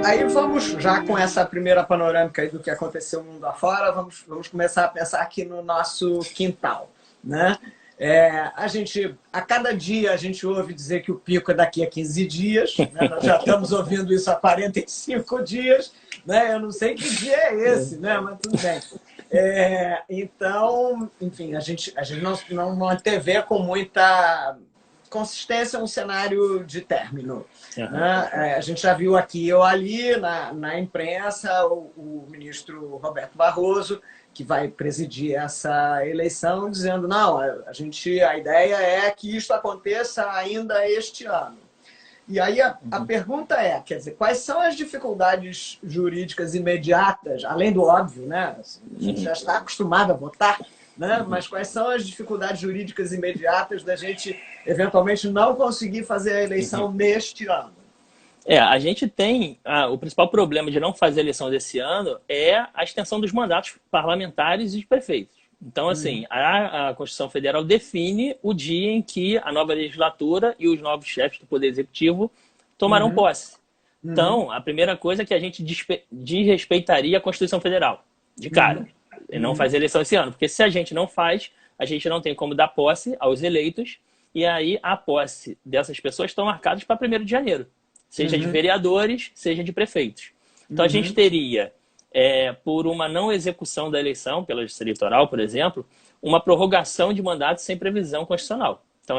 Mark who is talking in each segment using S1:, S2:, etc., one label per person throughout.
S1: Aí vamos, já com essa primeira panorâmica aí do que aconteceu no mundo afora, vamos começar a pensar aqui no nosso quintal, né? A cada dia a gente ouve dizer que o pico é daqui a 15 dias, né? Nós já estamos ouvindo isso há 45 dias, né? Eu não sei que dia é esse, né? Mas tudo bem. Então, enfim, a gente não antevê com muita consistência um cenário de término. Né? A gente já viu aqui ou ali na imprensa o ministro Roberto Barroso, que vai presidir essa eleição, dizendo não, a ideia é que isso aconteça ainda este ano. E aí a pergunta é, quer dizer, quais são as dificuldades jurídicas imediatas, além do óbvio, né? A gente já está acostumado a votar, né? Mas quais são as dificuldades jurídicas imediatas da gente, eventualmente, não conseguir fazer a eleição neste ano?
S2: A gente tem... o principal problema de não fazer a eleição desse ano é a extensão dos mandatos parlamentares e de prefeitos. Então, assim, a Constituição Federal define o dia em que a nova legislatura e os novos chefes do Poder Executivo tomarão posse. Então, a primeira coisa é que a gente desrespeitaria a Constituição Federal, de cara, e não fazer eleição esse ano. Porque se a gente não faz, a gente não tem como dar posse aos eleitos, e aí a posse dessas pessoas estão marcadas para 1º de janeiro, seja de vereadores, seja de prefeitos. Então, a gente teria... por uma não execução da eleição, pela Justiça Eleitoral, por exemplo, uma prorrogação de mandato sem previsão constitucional. Então,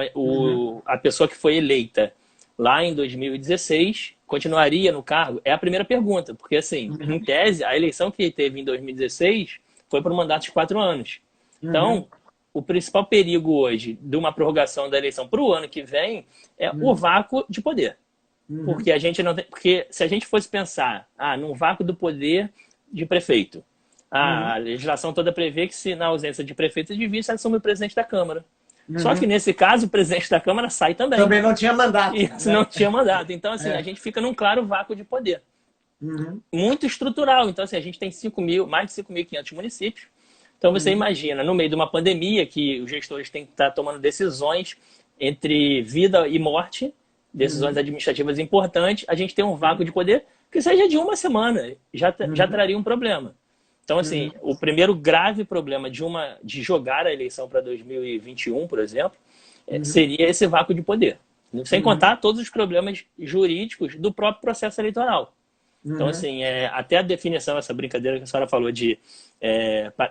S2: a pessoa que foi eleita lá em 2016 continuaria no cargo? É a primeira pergunta, porque, assim, em tese, a eleição que ele teve em 2016 foi por um mandato de 4 anos. Então, o principal perigo hoje de uma prorrogação da eleição para o ano que vem é o vácuo de poder. Porque a gente não tem, porque se a gente fosse pensar num vácuo do poder de prefeito, a legislação toda prevê que, se na ausência de prefeito, devia ser assume o presidente da Câmara. Só que nesse caso o presidente da Câmara sai também.
S1: Também não tinha mandato.
S2: Isso, não tinha mandato. Então, assim, a gente fica num claro vácuo de poder. Muito estrutural. Então, assim, a gente tem mais de 5.500 municípios. Então, você imagina, no meio de uma pandemia, que os gestores têm que estar tomando decisões entre vida e morte, decisões administrativas importantes, a gente tem um vácuo de poder que seja de uma semana, já traria um problema. Então, assim, o primeiro grave problema de jogar a eleição para 2021, por exemplo, seria esse vácuo de poder. Sem contar todos os problemas jurídicos do próprio processo eleitoral. Então, assim, até a definição, essa brincadeira que a senhora falou de...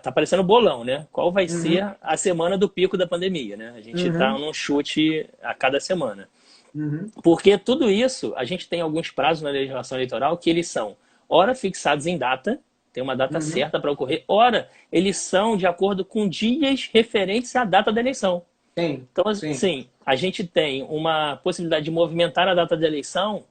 S2: tá parecendo bolão, né? Qual vai ser a semana do pico da pandemia, né? A gente está num chute a cada semana. Porque tudo isso, a gente tem alguns prazos na legislação eleitoral que eles são, ora, fixados em data, tem uma data certa para ocorrer, ora, eles são de acordo com dias referentes à data da eleição. Então, assim, a gente tem uma possibilidade de movimentar a data da eleição,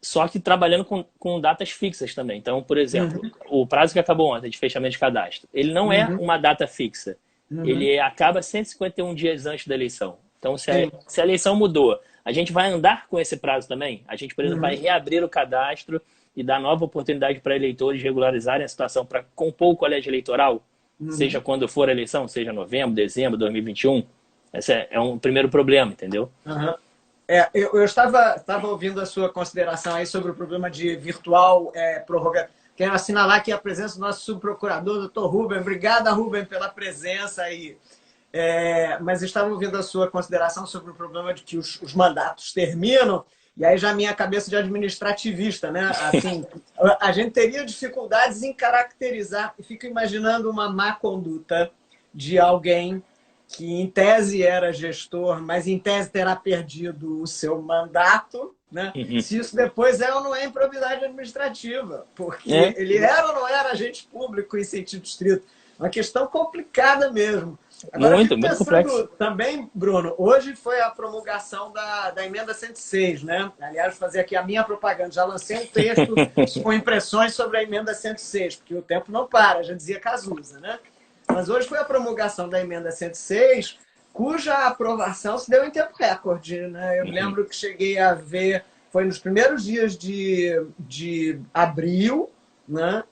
S2: só que trabalhando com datas fixas também. Então, por exemplo, o prazo que acabou ontem de fechamento de cadastro, ele não é uma data fixa. Ele acaba 151 dias antes da eleição. Então, se a eleição mudou, a gente vai andar com esse prazo também? A gente, por exemplo, vai reabrir o cadastro e dar nova oportunidade para eleitores regularizarem a situação para compor o colégio eleitoral, seja quando for a eleição, seja novembro, dezembro, 2021. Esse é um primeiro problema, entendeu?
S1: Eu estava ouvindo a sua consideração aí sobre o problema de virtual prorrogação. Quero assinalar aqui a presença do nosso subprocurador, doutor Rubem. Obrigada, Rubem, pela presença aí. Mas eu estava ouvindo a sua consideração sobre o problema de que os mandatos terminam, e aí já minha cabeça de administrativista, né? Assim, a gente teria dificuldades em caracterizar, e fico imaginando uma má conduta de alguém que em tese era gestor, mas em tese terá perdido o seu mandato, né? Se isso depois é ou não é improbidade administrativa, porque ele era ou não era agente público em sentido estrito. Uma questão complicada mesmo. Agora,
S2: muito complexo.
S1: Também, Bruno, hoje foi a promulgação da emenda 106, né? Aliás, fazer aqui a minha propaganda. Já lancei um texto com impressões sobre a emenda 106, porque o tempo não para, já dizia Cazuza, né? Mas hoje foi a promulgação da emenda 106, cuja aprovação se deu em tempo recorde, né? Eu lembro que cheguei a ver, foi nos primeiros dias de abril, né?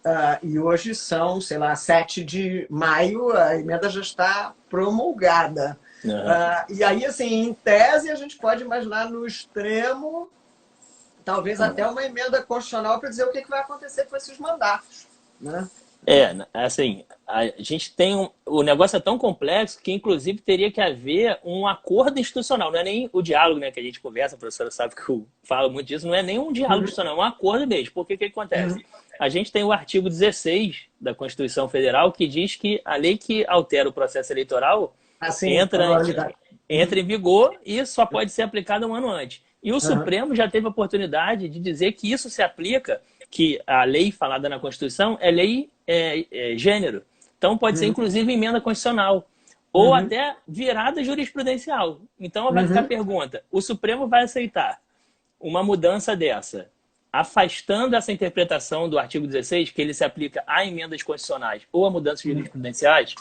S1: E hoje são, sei lá, 7 de maio, a emenda já está promulgada. E aí, assim, em tese, a gente pode imaginar no extremo talvez até uma emenda constitucional para dizer o que vai acontecer com esses mandatos, né?
S2: Assim, a gente tem o negócio é tão complexo que, inclusive, teria que haver um acordo institucional. Não é nem o diálogo, né, que a gente conversa, a professora sabe que eu falo muito disso, não é nem um diálogo institucional, é um acordo mesmo. Porque o que acontece? A gente tem o artigo 16 da Constituição Federal que diz que a lei que altera o processo eleitoral entra em vigor e só pode ser aplicada um ano antes. E o Supremo já teve a oportunidade de dizer que isso se aplica, que a lei falada na Constituição é lei gênero. Então pode ser inclusive emenda constitucional ou até virada jurisprudencial. Então vai ficar a pergunta, o Supremo vai aceitar uma mudança dessa, afastando essa interpretação do artigo 16, que ele se aplica a emendas constitucionais ou a mudanças jurisprudenciais?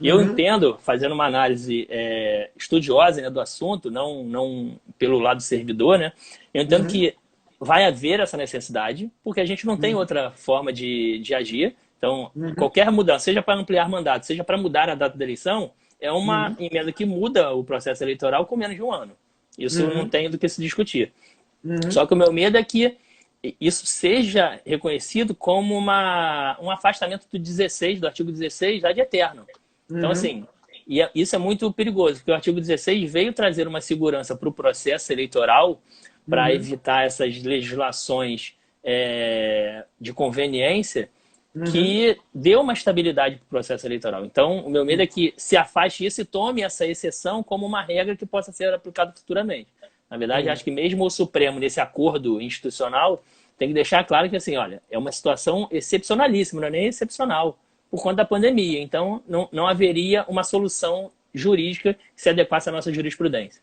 S2: Eu entendo, fazendo uma análise estudiosa, né, do assunto, não pelo lado servidor, né, eu entendo que vai haver essa necessidade, porque a gente não tem outra forma de agir. Então, qualquer mudança, seja para ampliar mandato, seja para mudar a data da eleição, é uma emenda que muda o processo eleitoral com menos de um ano. Isso não tem do que se discutir. Só que o meu medo é que isso seja reconhecido como um afastamento do artigo 16 ad eterno. Então, assim, isso é muito perigoso, porque o artigo 16 veio trazer uma segurança para o processo eleitoral, para evitar essas legislações de conveniência, que deu uma estabilidade para o processo eleitoral. Então, o meu medo é que se afaste isso e tome essa exceção como uma regra que possa ser aplicada futuramente. Na verdade, acho que mesmo o Supremo, nesse acordo institucional, tem que deixar claro que, assim, olha, é uma situação excepcionalíssima, não é nem excepcional, por conta da pandemia. Então, não haveria uma solução jurídica que se adequasse à nossa jurisprudência.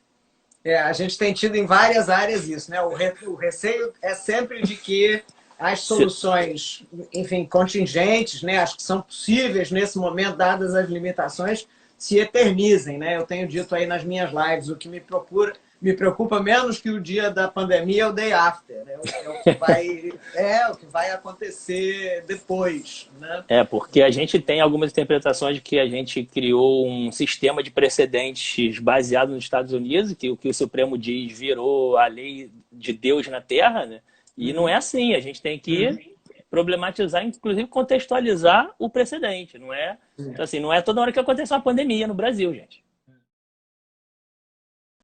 S1: A gente tem tido em várias áreas isso, né? O receio é sempre de que as soluções, enfim, contingentes, né? As que são possíveis nesse momento, dadas as limitações, se eternizem, né? Eu tenho dito aí nas minhas lives, o que me preocupa menos que o dia da pandemia é o day after, né? O que vai acontecer depois, né?
S2: Porque a gente tem algumas interpretações de que a gente criou um sistema de precedentes baseado nos Estados Unidos, que o que o Supremo diz virou a lei de Deus na Terra, né? E não é assim, a gente tem que problematizar, inclusive contextualizar o precedente, não é? Então, assim, não é toda hora que acontece uma pandemia no Brasil, gente.